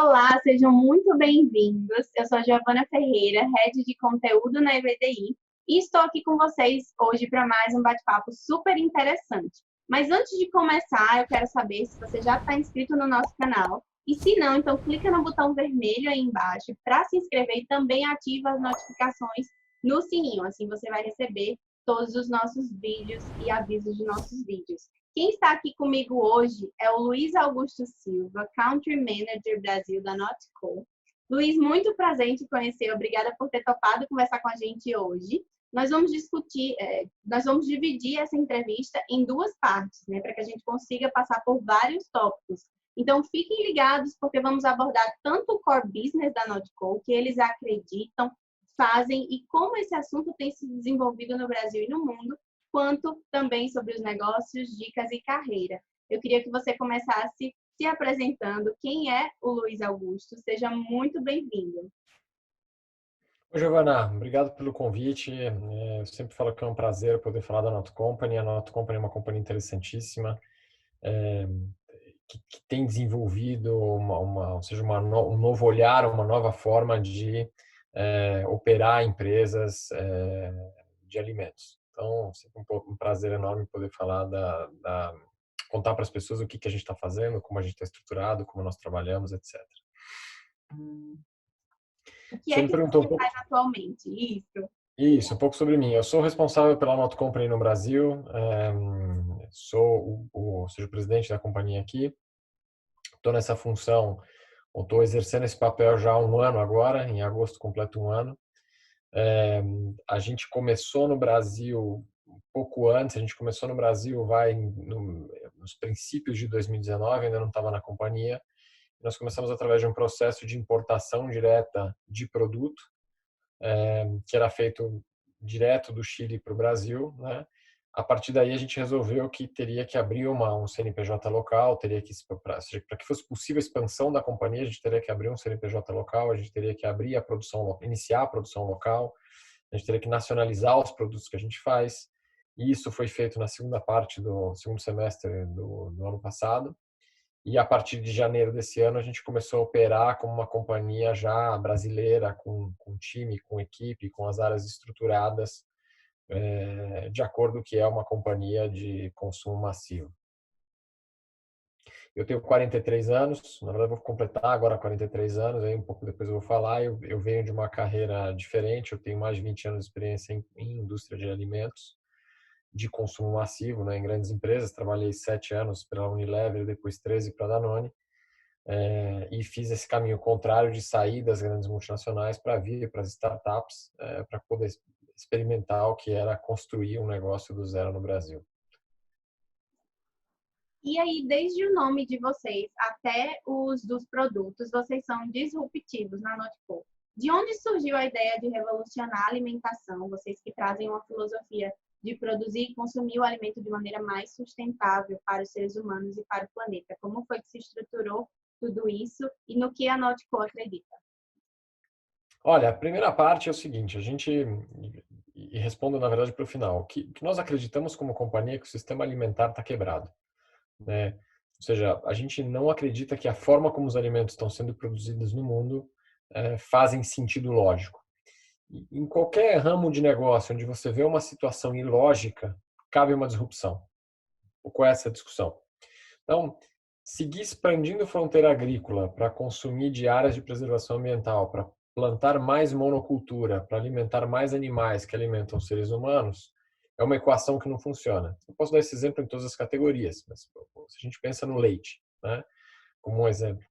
Olá, sejam muito bem-vindos. Eu sou a Giovana Ferreira, Head de Conteúdo na EVTI, e estou aqui com vocês hoje para mais um bate-papo super interessante. Mas antes de começar, eu quero saber se você já está inscrito no nosso canal. E se não, então clica no botão vermelho aí embaixo para se inscrever e também ativa as notificações no sininho. Assim você vai receber todos os nossos vídeos e avisos de nossos vídeos. Quem está aqui comigo hoje é o Luiz Augusto Silva, Country Manager Brasil da Notco. Luiz, muito prazer em te conhecer. Obrigada por ter topado conversar com a gente hoje. Nós vamos dividir essa entrevista em duas partes, né, para que a gente consiga passar por vários tópicos. Então, fiquem ligados, porque vamos abordar tanto o core business da Notco, o que eles acreditam, fazem e como esse assunto tem se desenvolvido no Brasil e no mundo, quanto também sobre os negócios, dicas e carreira. Eu queria que você começasse se apresentando. Quem é o Luiz Augusto? Seja muito bem-vindo. Oi, Giovana, obrigado pelo convite. Eu sempre falo que é um prazer poder falar da Not Company. A Not Company é uma companhia interessantíssima, é, que tem desenvolvido ou seja, um novo olhar, uma nova forma de operar empresas de alimentos. Então, sempre um prazer enorme poder falar contar para as pessoas o que a gente está fazendo, como a gente está estruturado, como nós trabalhamos, etc. O que Você é me que perguntou um você pouco. faz atualmente? Isso, um pouco sobre mim. Eu sou responsável pela Not Company no Brasil, sou seja, o presidente da companhia aqui. Estou nessa função, estou exercendo esse papel já há um ano agora, em agosto completo um ano. A gente começou no Brasil um pouco antes, a gente começou no Brasil nos princípios de 2019, ainda não estava na companhia. Nós começamos através de um processo de importação direta de produto, que era feito direto do Chile para o Brasil, né? A partir daí a gente resolveu que teria que abrir um CNPJ local, para que fosse possível a expansão da companhia, a gente teria que abrir um CNPJ local, a gente teria que abrir a produção, iniciar a produção local, a gente teria que nacionalizar os produtos que a gente faz. E isso foi feito na segunda parte do segundo semestre do ano passado. E a partir de janeiro desse ano, a gente começou a operar como uma companhia já brasileira, com time, com equipe, com as áreas estruturadas, de acordo com o que é uma companhia de consumo massivo. Eu tenho 43 anos, na verdade vou completar agora 43 anos, aí um pouco depois eu vou falar. Eu venho de uma carreira diferente, eu tenho mais de 20 anos de experiência em indústria de alimentos, de consumo massivo, né, em grandes empresas. Trabalhei 7 anos pela Unilever, depois 13 para a Danone. E fiz esse caminho contrário de sair das grandes multinacionais para vir para as startups, para poder experimentar o que era construir um negócio do zero no Brasil. E aí, desde o nome de vocês até os dos produtos, vocês são disruptivos na Notco. De onde surgiu a ideia de revolucionar a alimentação? Vocês que trazem uma filosofia de produzir e consumir o alimento de maneira mais sustentável para os seres humanos e para o planeta. Como foi que se estruturou tudo isso e no que a Notco acredita? Olha, a primeira parte é o seguinte, e respondo na verdade para o final, que nós acreditamos como companhia que o sistema alimentar está quebrado, né? Ou seja, a gente não acredita que a forma como os alimentos estão sendo produzidos no mundo fazem sentido lógico. Em qualquer ramo de negócio onde você vê uma situação ilógica, cabe uma disrupção. Qual é essa discussão? Então, seguir expandindo fronteira agrícola para consumir de áreas de preservação ambiental, para plantar mais monocultura, para alimentar mais animais que alimentam seres humanos, é uma equação que não funciona. Eu posso dar esse exemplo em todas as categorias, mas se a gente pensa no leite, né, como um exemplo,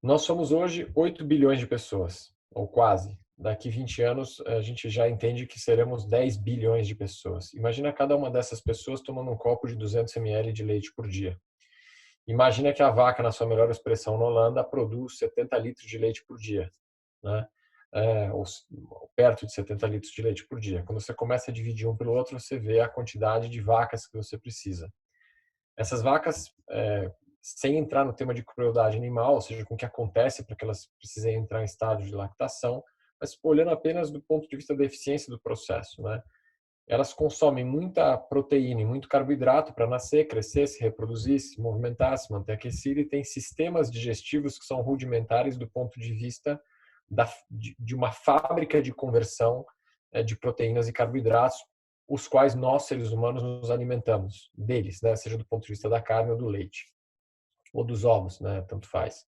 nós somos hoje 8 bilhões de pessoas, ou quase. Daqui 20 anos, a gente já entende que seremos 10 bilhões de pessoas. Imagina cada uma dessas pessoas tomando um copo de 200 ml de leite por dia. Imagina que a vaca, na sua melhor expressão, na Holanda, produz 70 litros de leite por dia, né? Ou perto de 70 litros de leite por dia. Quando você começa a dividir um pelo outro, você vê a quantidade de vacas que você precisa. Essas vacas, sem entrar no tema de crueldade animal, ou seja, com o que acontece para que elas precisem entrar em estágio de lactação, mas olhando apenas do ponto de vista da eficiência do processo, né? elas consomem muita proteína e muito carboidrato para nascer, crescer, se reproduzir, se movimentar, se manter aquecido, e tem sistemas digestivos que são rudimentares do ponto de vista de uma fábrica de conversão de proteínas e carboidratos, os quais nós, seres humanos, nos alimentamos deles, né? Seja do ponto de vista da carne ou do leite, ou dos ovos, né? Tanto faz.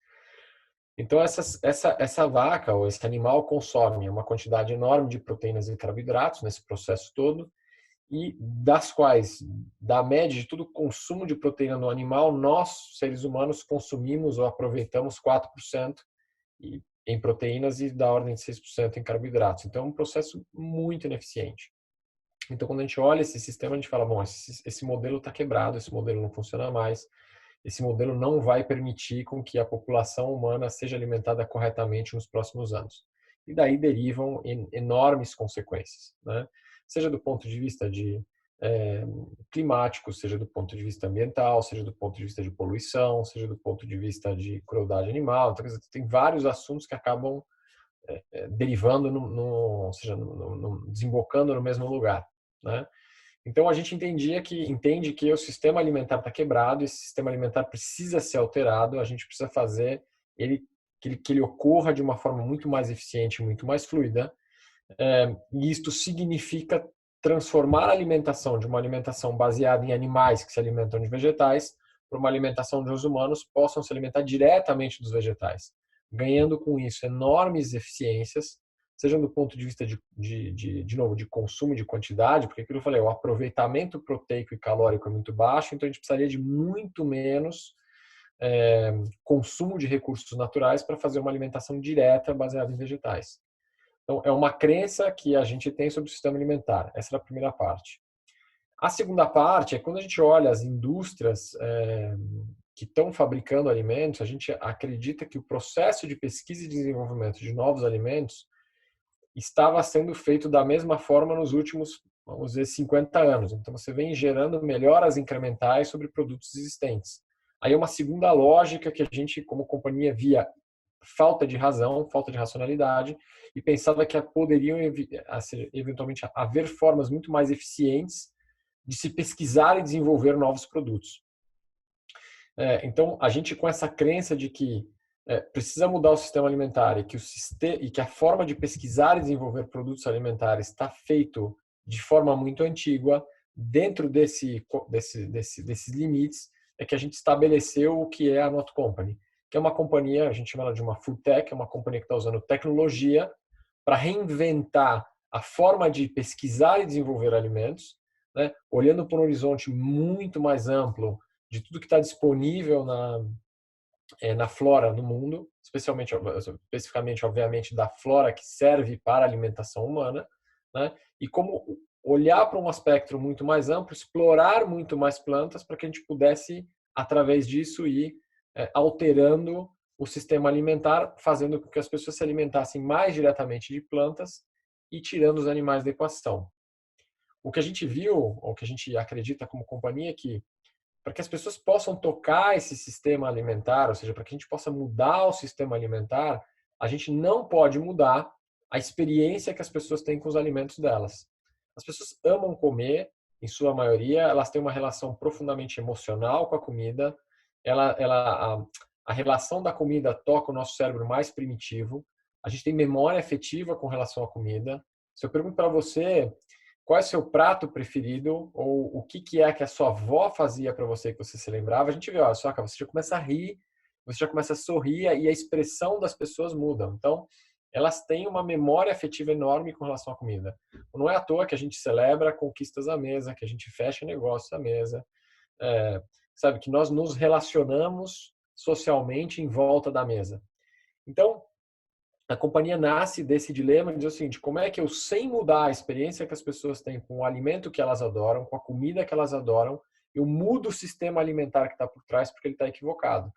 Então, essa vaca ou esse animal consome uma quantidade enorme de proteínas e carboidratos nesse processo todo, e das quais, da média de todo o consumo de proteína no animal, nós, seres humanos, consumimos ou aproveitamos 4% em proteínas e da ordem de 6% em carboidratos. Então, é um processo muito ineficiente. Então, quando a gente olha esse sistema, a gente fala, bom, esse modelo está quebrado, esse modelo não funciona mais, esse modelo não vai permitir com que a população humana seja alimentada corretamente nos próximos anos. E daí derivam enormes consequências, né? Seja do ponto de vista climático, seja do ponto de vista ambiental, seja do ponto de vista de poluição, seja do ponto de vista de crueldade animal. Então, tem vários assuntos que acabam derivando, ou seja, desembocando no mesmo lugar, né? Então a gente entende que o sistema alimentar está quebrado, esse sistema alimentar precisa ser alterado, a gente precisa fazer que ele ocorra de uma forma muito mais eficiente, muito mais fluida. E isto significa transformar a alimentação de uma alimentação baseada em animais que se alimentam de vegetais para uma alimentação onde os humanos possam se alimentar diretamente dos vegetais, ganhando com isso enormes eficiências, seja do ponto de vista de novo, de consumo, de quantidade, porque aquilo que eu falei, o aproveitamento proteico e calórico é muito baixo, então a gente precisaria de muito menos consumo de recursos naturais para fazer uma alimentação direta baseada em vegetais. Então, é uma crença que a gente tem sobre o sistema alimentar. Essa é a primeira parte. A segunda parte é quando a gente olha as indústrias que estão fabricando alimentos, a gente acredita que o processo de pesquisa e desenvolvimento de novos alimentos estava sendo feito da mesma forma nos últimos, vamos dizer, 50 anos. Então, você vem gerando melhoras incrementais sobre produtos existentes. Aí é uma segunda lógica que a gente, como companhia, via falta de razão, falta de racionalidade, e pensava que poderiam eventualmente haver formas muito mais eficientes de se pesquisar e desenvolver novos produtos. Então, a gente com essa crença de que precisa mudar o sistema alimentar e que a forma de pesquisar e desenvolver produtos alimentares está feito de forma muito antiga, dentro desses limites, é que a gente estabeleceu o que é a Not Company, que é uma companhia, a gente chama ela de uma food tech, é uma companhia que está usando tecnologia para reinventar a forma de pesquisar e desenvolver alimentos, né? Olhando para um horizonte muito mais amplo de tudo que está disponível na flora do mundo, especificamente, obviamente, da flora que serve para a alimentação humana, né? E como olhar para um aspecto muito mais amplo, explorar muito mais plantas para que a gente pudesse, através disso, ir alterando o sistema alimentar, fazendo com que as pessoas se alimentassem mais diretamente de plantas e tirando os animais da equação. O que a gente viu, ou que a gente acredita como companhia, é que para que as pessoas possam tocar esse sistema alimentar, ou seja, para que a gente possa mudar o sistema alimentar, a gente não pode mudar a experiência que as pessoas têm com os alimentos delas. As pessoas amam comer, em sua maioria, elas têm uma relação profundamente emocional com a comida, a relação da comida toca o nosso cérebro mais primitivo, a gente tem memória afetiva com relação à comida. Se eu pergunto para você qual é o seu prato preferido ou o que é que a sua avó fazia para você que você se lembrava, a gente vê, ó, só que você já começa a rir, você já começa a sorrir e a expressão das pessoas muda. Então, elas têm uma memória afetiva enorme com relação à comida. Não é à toa que a gente celebra conquistas à mesa, que a gente fecha negócios à mesa, sabe, que nós nos relacionamos socialmente em volta da mesa. Então, a companhia nasce desse dilema de dizer o seguinte, como é que eu, sem mudar a experiência que as pessoas têm com o alimento que elas adoram, com a comida que elas adoram, eu mudo o sistema alimentar que está por trás porque ele está equivocado.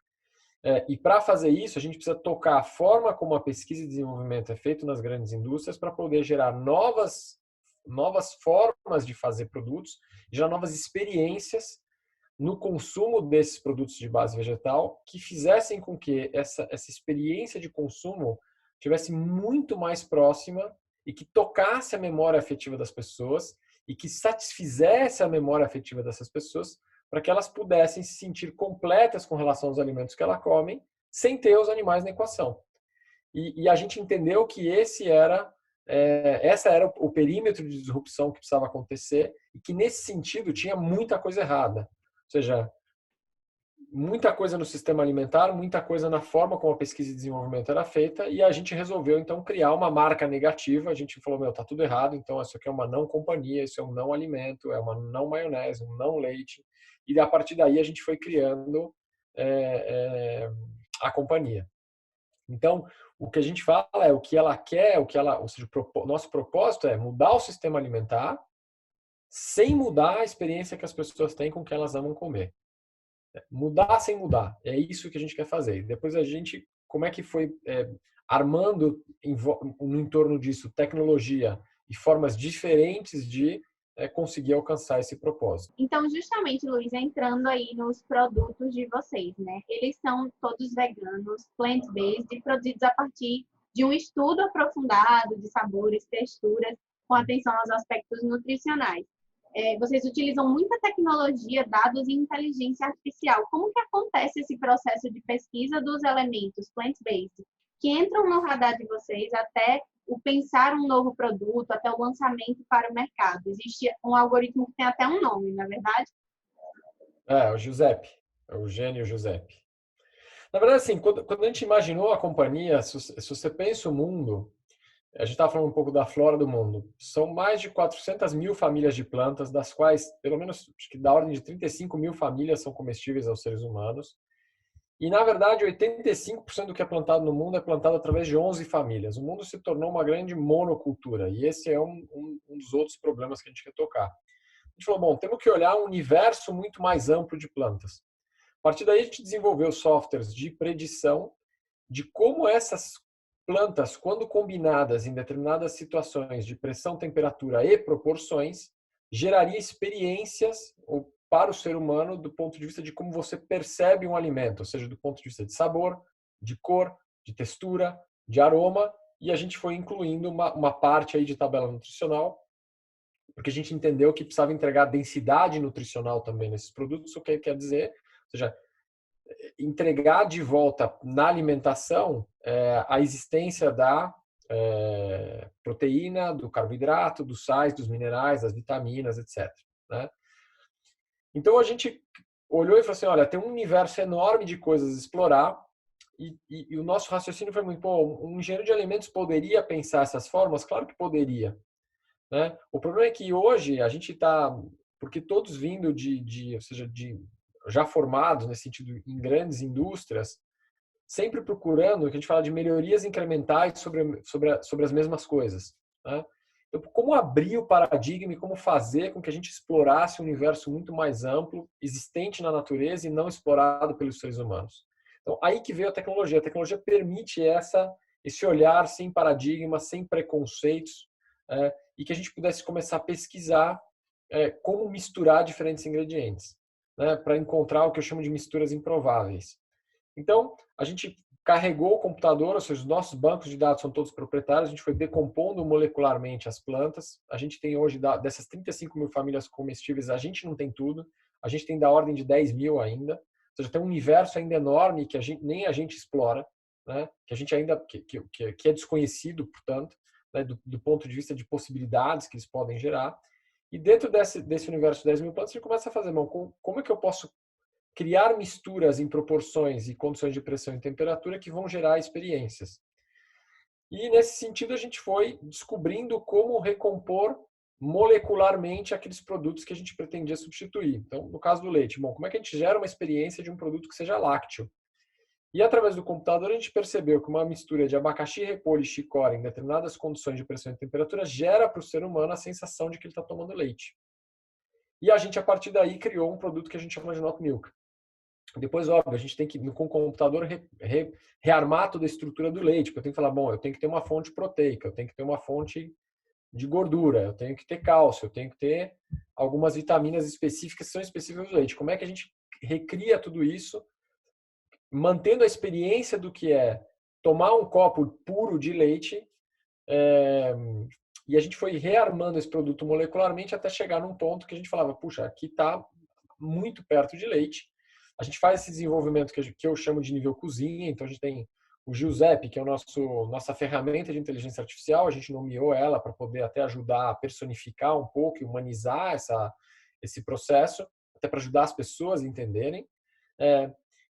E para fazer isso, a gente precisa tocar a forma como a pesquisa e desenvolvimento é feito nas grandes indústrias para poder gerar novas formas de fazer produtos, gerar novas experiências no consumo desses produtos de base vegetal que fizessem com que essa experiência de consumo tivesse muito mais próxima e que tocasse a memória afetiva das pessoas e que satisfizesse a memória afetiva dessas pessoas para que elas pudessem se sentir completas com relação aos alimentos que elas comem, sem ter os animais na equação. E a gente entendeu que essa era o perímetro de disrupção que precisava acontecer e que, nesse sentido, tinha muita coisa errada. Ou seja, muita coisa no sistema alimentar, muita coisa na forma como a pesquisa e desenvolvimento era feita, e a gente resolveu, então, criar uma marca negativa. A gente falou, tá tudo errado, então isso aqui é uma não companhia, isso é um não alimento, é uma não maionese, um não leite. E, a partir daí, a gente foi criando a companhia. Então, o que a gente fala é o que ela quer, ou seja, nosso propósito é mudar o sistema alimentar sem mudar a experiência que as pessoas têm com o que elas amam comer. Mudar sem mudar. É isso que a gente quer fazer. Depois a gente, como é que foi armando no entorno disso tecnologia e formas diferentes de conseguir alcançar esse propósito. Então, justamente, Luiz, entrando aí nos produtos de vocês, né? Eles são todos veganos, plant-based, e produzidos a partir de um estudo aprofundado de sabores, texturas, com atenção aos aspectos nutricionais. Vocês utilizam muita tecnologia, dados e inteligência artificial. Como que acontece esse processo de pesquisa dos elementos plant-based que entram no radar de vocês até o pensar um novo produto, até o lançamento para o mercado? Existe um algoritmo que tem até um nome, não é verdade? O Giuseppe, é o gênio Giuseppe. Na verdade, assim, quando a gente imaginou a companhia, se você pensa o mundo, a gente estava falando um pouco da flora do mundo. São mais de 400 mil famílias de plantas, das quais, pelo menos, acho que da ordem de 35 mil famílias são comestíveis aos seres humanos. E, na verdade, 85% do que é plantado no mundo é plantado através de 11 famílias. O mundo se tornou uma grande monocultura, e esse é um dos outros problemas que a gente quer tocar. A gente falou, bom, temos que olhar um universo muito mais amplo de plantas. A partir daí, a gente desenvolveu softwares de predição de como essas plantas, quando combinadas em determinadas situações de pressão, temperatura e proporções, geraria experiências para o ser humano do ponto de vista de como você percebe um alimento, ou seja, do ponto de vista de sabor, de cor, de textura, de aroma, e a gente foi incluindo uma parte aí de tabela nutricional, porque a gente entendeu que precisava entregar densidade nutricional também nesses produtos, o que quer dizer, ou seja, entregar de volta na alimentação a existência da proteína, do carboidrato, dos sais, dos minerais, das vitaminas, etc. Né? Então a gente olhou e falou assim, olha, tem um universo enorme de coisas a explorar e o nosso raciocínio foi muito, um engenheiro de alimentos poderia pensar essas formas? Claro que poderia. Né? O problema é que hoje a gente está, porque todos vindo ou seja, já formados nesse sentido em grandes indústrias, sempre procurando o que a gente fala de melhorias incrementais sobre as mesmas coisas. Né? Então, como abrir o paradigma e como fazer com que a gente explorasse um universo muito mais amplo, existente na natureza e não explorado pelos seres humanos. Então, aí que veio a tecnologia. A tecnologia permite esse olhar sem paradigma, sem preconceitos, e que a gente pudesse começar a pesquisar como misturar diferentes ingredientes, né, para encontrar o que eu chamo de misturas improváveis. Então, a gente carregou o computador, ou seja, os nossos bancos de dados são todos proprietários, a gente foi decompondo molecularmente as plantas, a gente tem hoje, dessas 35 mil famílias comestíveis, a gente não tem tudo, a gente tem da ordem de 10 mil ainda, ou seja, tem um universo ainda enorme que nem a gente explora, né, que a gente ainda, que é desconhecido, portanto, né, do ponto de vista de possibilidades que eles podem gerar. E dentro desse universo de 10 mil plantas, a gente começa a fazer, como é que eu posso criar misturas em proporções e condições de pressão e temperatura que vão gerar experiências. E, nesse sentido, a gente foi descobrindo como recompor molecularmente aqueles produtos que a gente pretendia substituir. Então, no caso do leite, como é que a gente gera uma experiência de um produto que seja lácteo? E, através do computador, a gente percebeu que uma mistura de abacaxi, repolho e chicória em determinadas condições de pressão e temperatura gera para o ser humano a sensação de que ele está tomando leite. E a gente, a partir daí, criou um produto que a gente chama de Not Milk. Depois, óbvio, a gente tem que, com o computador, rearmar toda a estrutura do leite, porque eu tenho que falar, eu tenho que ter uma fonte proteica, eu tenho que ter uma fonte de gordura, eu tenho que ter cálcio, eu tenho que ter algumas vitaminas específicas que são específicas do leite. Como é que a gente recria tudo isso, mantendo a experiência do que é tomar um copo puro de leite, E a gente foi rearmando esse produto molecularmente até chegar num ponto que a gente falava, puxa, aqui está muito perto de leite. A gente faz esse desenvolvimento que eu chamo de nível cozinha, então a gente tem o Giuseppe, que é nossa ferramenta de inteligência artificial, a gente nomeou ela para poder até ajudar a personificar um pouco e humanizar esse processo, até para ajudar as pessoas a entenderem. É,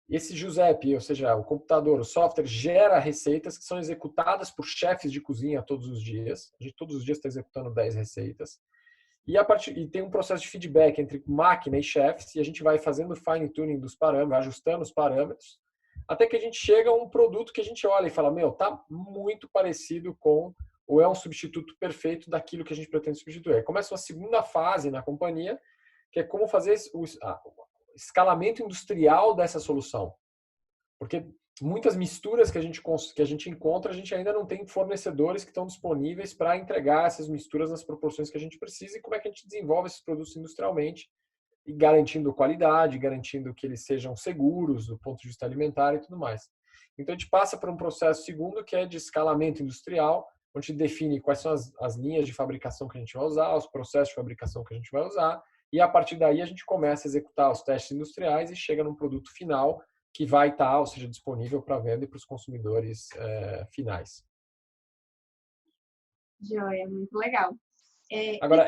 esse Giuseppe, ou seja, o computador, o software, gera receitas que são executadas por chefes de cozinha todos os dias. A gente todos os dias está executando 10 receitas. E tem um processo de feedback entre máquina e chefes, e a gente vai fazendo fine tuning dos parâmetros, ajustando os parâmetros, até que a gente chega a um produto que a gente olha e fala, meu, tá muito parecido com, ou é um substituto perfeito daquilo que a gente pretende substituir. Aí começa uma segunda fase na companhia, que é como fazer o escalamento industrial dessa solução. Porque muitas misturas que a gente encontra, a gente ainda não tem fornecedores que estão disponíveis para entregar essas misturas nas proporções que a gente precisa e como é que a gente desenvolve esses produtos industrialmente e garantindo qualidade, garantindo que eles sejam seguros do ponto de vista alimentar e tudo mais. Então a gente passa por um processo segundo que é de escalamento industrial, onde a gente define quais são as linhas de fabricação que a gente vai usar, os processos de fabricação que a gente vai usar, e a partir daí a gente começa a executar os testes industriais e chega num produto final que vai estar, ou seja, disponível para venda e para os consumidores finais. Joia, muito legal. Agora,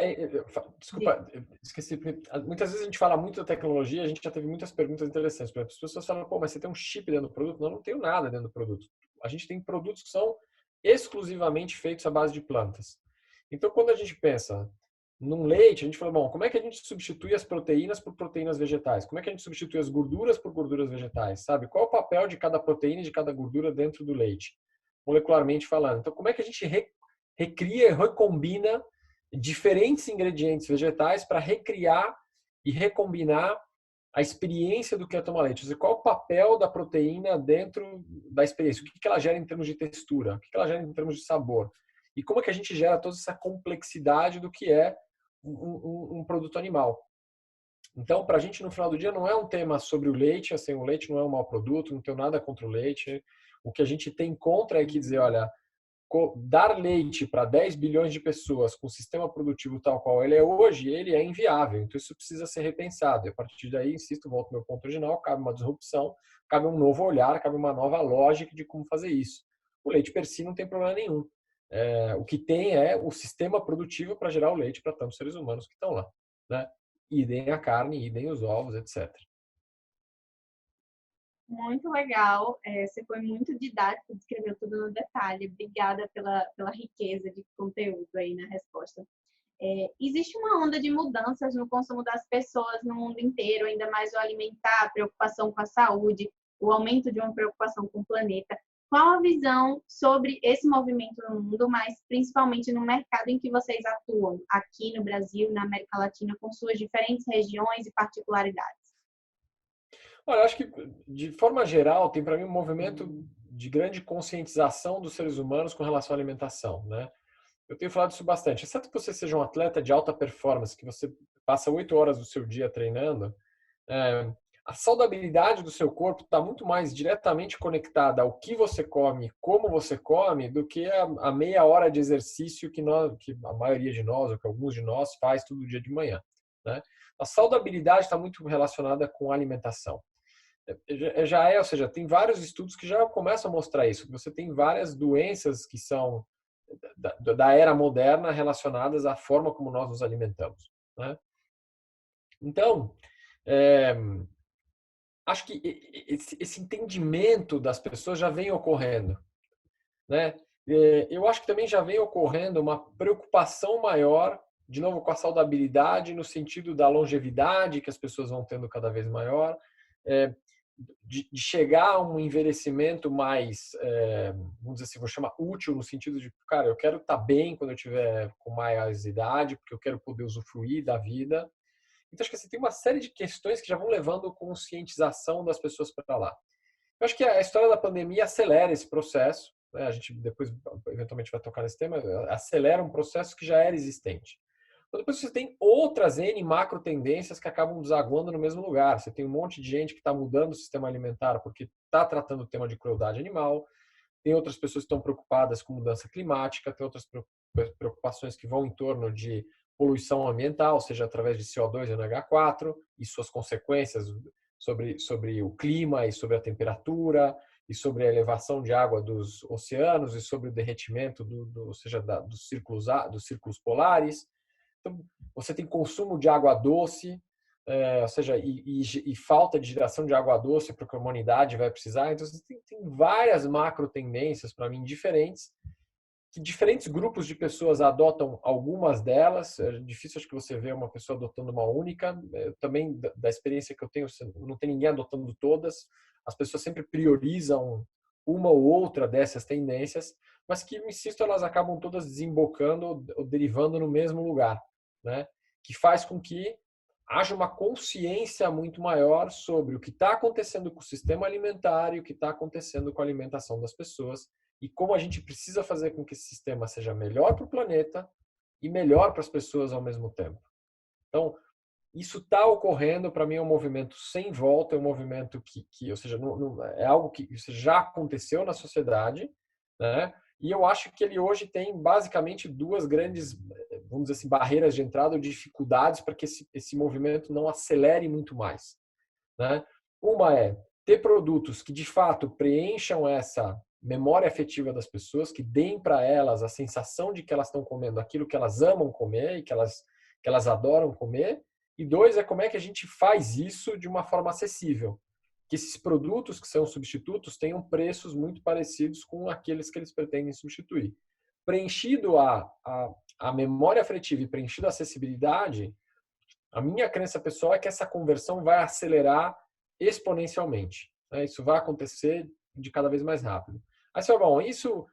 desculpa, esqueci. Muitas vezes a gente fala muito da tecnologia, a gente já teve muitas perguntas interessantes. Por exemplo, as pessoas falam, pô, mas você tem um chip dentro do produto? Não, não tenho nada dentro do produto. A gente tem produtos que são exclusivamente feitos à base de plantas. Então, quando a gente pensa num leite, a gente fala, bom, como é que a gente substitui as proteínas por proteínas vegetais? Como é que a gente substitui as gorduras por gorduras vegetais? Sabe? Qual é o papel de cada proteína e de cada gordura dentro do leite? Molecularmente falando. Então, como é que a gente recria e recombina diferentes ingredientes vegetais para recriar e recombinar a experiência do que é tomar leite? Ou seja, qual o papel da proteína dentro da experiência? O que ela gera em termos de textura? O que ela gera em termos de sabor? E como é que a gente gera toda essa complexidade do que é um produto animal? Então, para a gente, no final do dia, não é um tema sobre o leite, assim, o leite não é um mau produto, não tenho nada contra o leite. O que a gente tem contra é que dizer, olha, dar leite para 10 bilhões de pessoas com o sistema produtivo tal qual ele é hoje, ele é inviável. Então, isso precisa ser repensado. E a partir daí, insisto, volto ao meu ponto original, cabe uma disrupção, cabe um novo olhar, cabe uma nova lógica de como fazer isso. O leite per si não tem problema nenhum. O que tem é o sistema produtivo para gerar o leite para tantos seres humanos que estão lá. Né? Idem a carne, idem os ovos, etc. Muito legal. Você foi muito didático, descreveu tudo no detalhe. Obrigada pela riqueza de conteúdo aí na resposta. Existe uma onda de mudanças no consumo das pessoas no mundo inteiro, ainda mais o alimentar, a preocupação com a saúde, o aumento de uma preocupação com o planeta. Qual a visão sobre esse movimento no mundo, mas principalmente no mercado em que vocês atuam, aqui no Brasil, na América Latina, com suas diferentes regiões e particularidades? Olha, eu acho que, de forma geral, tem para mim um movimento de grande conscientização dos seres humanos com relação à alimentação, né? Eu tenho falado isso bastante. Exceto que você seja um atleta de alta performance, que você passa 8 horas do seu dia treinando, é, a saudabilidade do seu corpo está muito mais diretamente conectada ao que você come, como você come, do que a meia hora de exercício que a maioria de nós, ou que alguns de nós, faz todo dia de manhã, né? A saudabilidade está muito relacionada com a alimentação. Ou seja, tem vários estudos que já começam a mostrar isso. Você tem várias doenças que são da era moderna relacionadas à forma como nós nos alimentamos, né? Então, é, acho que esse entendimento das pessoas já vem ocorrendo, né? Eu acho que também já vem ocorrendo uma preocupação maior, de novo, com a saudabilidade, no sentido da longevidade que as pessoas vão tendo cada vez maior, é, de chegar a um envelhecimento mais, vamos dizer assim, vou chamar útil, no sentido de, cara, eu quero estar bem quando eu tiver com mais idade, porque eu quero poder usufruir da vida. Então, acho que assim, tem uma série de questões que já vão levando conscientização das pessoas para lá. Eu acho que a história da pandemia acelera esse processo, né? A gente depois, eventualmente, vai tocar nesse tema, acelera um processo que já era existente. Mas depois você tem outras N macro tendências que acabam desaguando no mesmo lugar. Você tem um monte de gente que está mudando o sistema alimentar porque está tratando o tema de crueldade animal, tem outras pessoas que estão preocupadas com mudança climática, tem outras preocupações que vão em torno de poluição ambiental, seja através de CO2 e NH4 e suas consequências sobre o clima e sobre a temperatura e sobre a elevação de água dos oceanos e sobre o derretimento dos círculos polares. Então, você tem consumo de água doce, ou seja, e falta de geração de água doce para que a humanidade vai precisar. Então, você tem várias macro tendências, para mim, diferentes, que diferentes grupos de pessoas adotam algumas delas. É difícil, acho que você vê uma pessoa adotando uma única. Também, da experiência que eu tenho, não tem ninguém adotando todas. As pessoas sempre priorizam uma ou outra dessas tendências, mas que, insisto, elas acabam todas desembocando ou derivando no mesmo lugar, né? Que faz com que haja uma consciência muito maior sobre o que está acontecendo com o sistema alimentar e o que está acontecendo com a alimentação das pessoas e como a gente precisa fazer com que esse sistema seja melhor para o planeta e melhor para as pessoas ao mesmo tempo. Então, isso está ocorrendo, para mim é um movimento sem volta, é um movimento ou seja, é algo que já aconteceu na sociedade, né? E eu acho que ele hoje tem basicamente duas grandes, vamos dizer assim, barreiras de entrada ou dificuldades para que esse movimento não acelere muito mais, né? Uma é ter produtos que de fato preencham essa memória afetiva das pessoas, que deem para elas a sensação de que elas estão comendo aquilo que elas amam comer e que elas adoram comer. E dois, é como é que a gente faz isso de uma forma acessível. Que esses produtos que são substitutos tenham preços muito parecidos com aqueles que eles pretendem substituir. Preenchido a memória afetiva e preenchido a acessibilidade, a minha crença pessoal é que essa conversão vai acelerar exponencialmente, né? Isso vai acontecer de cada vez mais rápido. Aí, bom, isso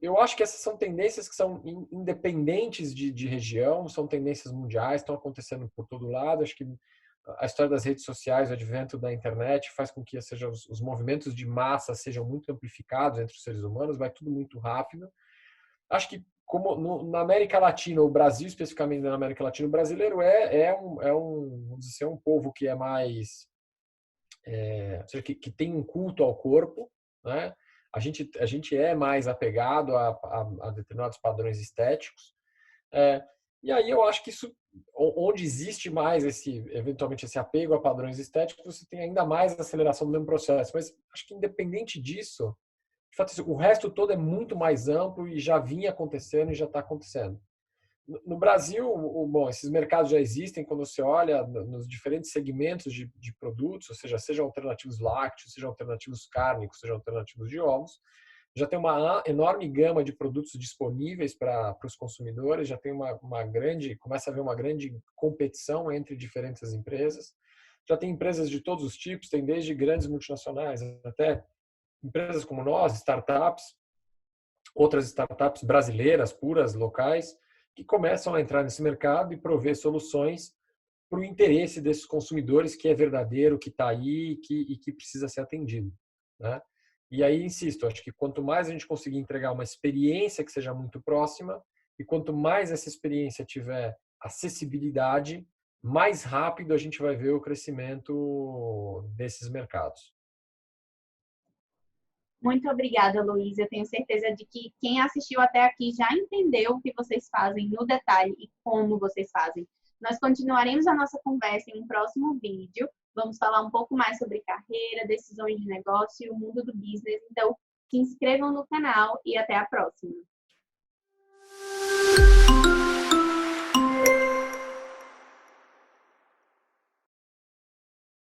eu acho que essas são tendências que são independentes de região, são tendências mundiais, estão acontecendo por todo lado. Acho que a história das redes sociais, o advento da internet faz com que os movimentos de massa sejam muito amplificados entre os seres humanos, vai tudo muito rápido. Acho que como na América Latina, o Brasil especificamente na América Latina, o brasileiro vamos dizer, um povo que é mais, ou seja, que tem um culto ao corpo, né? A gente é mais apegado a determinados padrões estéticos. E aí eu acho que isso, onde existe mais eventualmente esse apego a padrões estéticos, você tem ainda mais aceleração do mesmo processo. Mas acho que independente disso, de fato, o resto todo é muito mais amplo e já vinha acontecendo e já está acontecendo. No Brasil, bom, esses mercados já existem quando você olha nos diferentes segmentos de produtos, ou seja, sejam alternativos lácteos, sejam alternativos cárnicos, sejam alternativos de ovos. Já tem uma enorme gama de produtos disponíveis para os consumidores, já tem começa a haver uma grande competição entre diferentes empresas. Já tem empresas de todos os tipos, tem desde grandes multinacionais até empresas como nós, startups, outras startups brasileiras, puras, locais, que começam a entrar nesse mercado e prover soluções para o interesse desses consumidores, que é verdadeiro, que está aí e que precisa ser atendido, né? E aí, insisto, acho que quanto mais a gente conseguir entregar uma experiência que seja muito próxima e quanto mais essa experiência tiver acessibilidade, mais rápido a gente vai ver o crescimento desses mercados. Muito obrigada, Luísa. Eu tenho certeza de que quem assistiu até aqui já entendeu o que vocês fazem no detalhe e como vocês fazem. Nós continuaremos a nossa conversa em um próximo vídeo. Vamos falar um pouco mais sobre carreira, decisões de negócio e o mundo do business. Então, se inscrevam no canal e até a próxima.